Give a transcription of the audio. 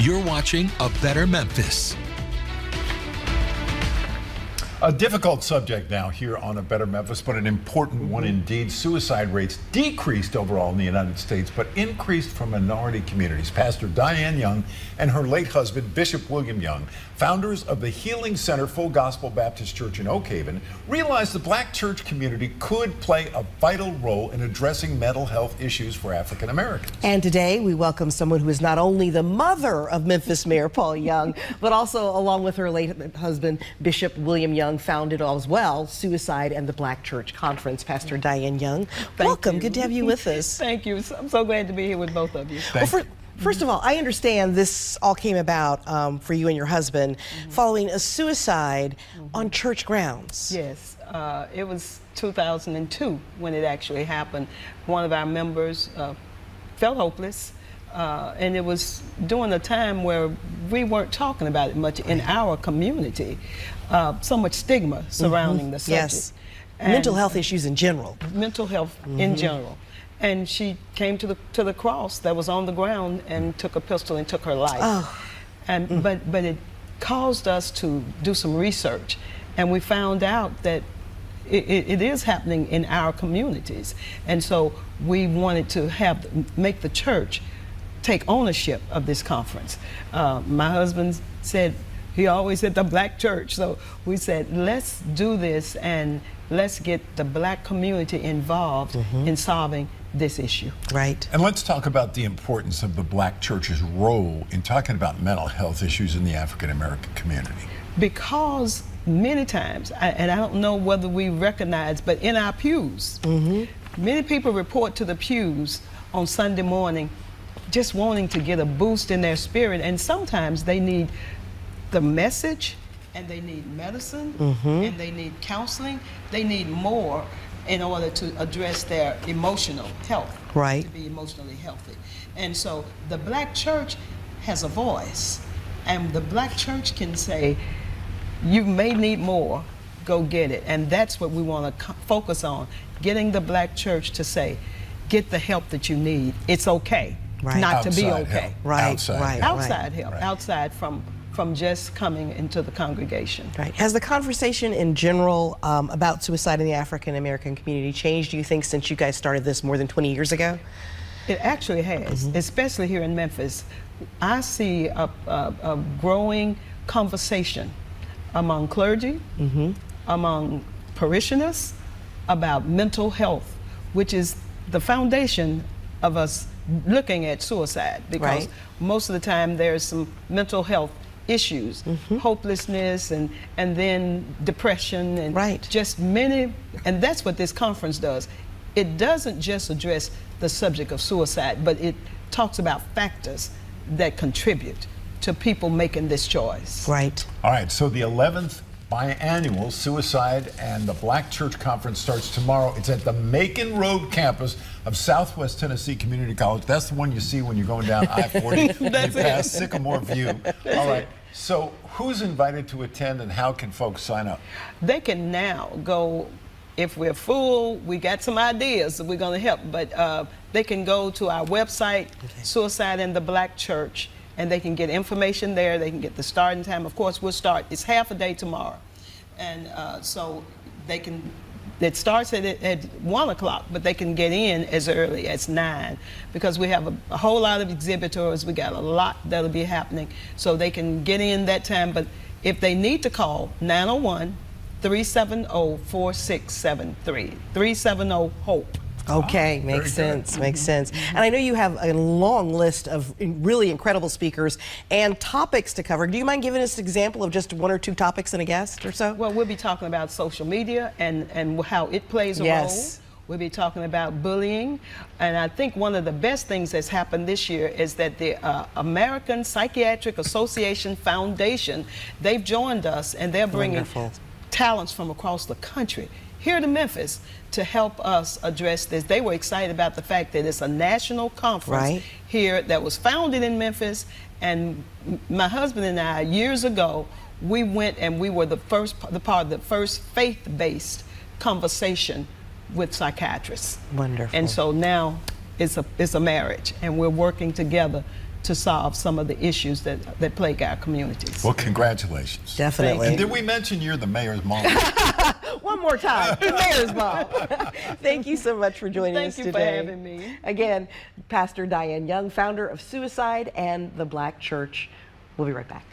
You're watching A Better Memphis. A difficult subject now here on A Better Memphis, but an important one indeed. Suicide rates decreased overall in the United States, but increased from minority communities. Pastor Dianne Young and her late husband, Bishop William Young, founders of the Healing Center Full Gospel Baptist Church in Oakhaven, realized the black church community could play a vital role in addressing mental health issues for African Americans. And today we welcome someone who is not only the mother of Memphis Mayor Paul Young, but also, along with her late husband, Bishop William Young, founded as well Suicide and the Black Church Conference. Pastor Dianne Young, welcome. Good to have you with us. Thank you. I'm so glad to be here with both of you. First of all, I understand this all came about for you and your husband following a suicide on church grounds. Yes, it was 2002 when it actually happened. One of our members felt hopeless, and it was during a time where we weren't talking about it much in our community. So much stigma surrounding the subject. Yes, and mental health issues in general. Mental health in general. And she came to the cross that was on the ground and took a pistol and took her life. Oh. And but it caused us to do some research, and we found out that it is happening in our communities. And so we wanted to make the church take ownership of this conference. My husband said, he always said the black church. So we said, let's do this and let's get the black community involved in solving this issue. Right. And let's talk about the importance of the black church's role in talking about mental health issues in the African American community. Because many times, and I don't know whether we recognize, but in our pews, many people report to the pews on Sunday morning just wanting to get a boost in their spirit, and sometimes they need the message, and they need medicine, and they need counseling. They need more in order to address their emotional health, right? To be emotionally healthy. And so the black church has a voice, and the black church can say, you may need more, go get it. And that's what we want to focus on, getting the black church to say, get the help that you need. It's okay not to be okay. Outside help, outside from just coming into the congregation. Right. Has the conversation in general about suicide in the African American community changed, do you think, since you guys started this more than 20 years ago? It actually has, especially here in Memphis. I see a growing conversation among clergy, among parishioners, about mental health, which is the foundation of us looking at suicide, because most of the time there's some mental health issues, hopelessness, and then depression, and just many, and that's what this conference does. It doesn't just address the subject of suicide, but it talks about factors that contribute to people making this choice. Right. All right, so the 11th biannual Suicide and the Black Church Conference starts tomorrow. It's at the Macon Road campus of Southwest Tennessee Community College. That's the one you see when you're going down I-40 and you pass Sycamore View. All right, so who's invited to attend and how can folks sign up? They can now go, if we're full, we got some ideas that we're going to help, but they can go to our website, Suicide and the Black Church, and they can get information there. They can get the starting time. Of course, we'll start, it's half a day tomorrow. And so they can, it starts at 1 o'clock, but they can get in as early as 9, because we have a whole lot of exhibitors. We got a lot that'll be happening. So they can get in that time, but if they need to call, 901-370-4673, 370-HOPE. Okay, makes sense, makes sense. And I know you have a long list of really incredible speakers and topics to cover. Do you mind giving us an example of just 1 or 2 topics and a guest or so? Well, we'll be talking about social media and how it plays a role. We'll be talking about bullying. And I think one of the best things that's happened this year is that the American Psychiatric Association Foundation, they've joined us, and they're bringing talents from across the country here to Memphis to help us address this. They were excited about the fact that it's a national conference here that was founded in Memphis, and my husband and I, years ago, we went and we were the part of the first faith-based conversation with psychiatrists. Wonderful. And so now it's a marriage, and we're working together to solve some of the issues that plague our communities. Well, congratulations. Definitely. And did we mention you're the mayor's mom? One more time, the mayor's mom. Thank you so much for joining us today. Thank you for having me. Again, Pastor Dianne Young, founder of Suicide and the Black Church. We'll be right back.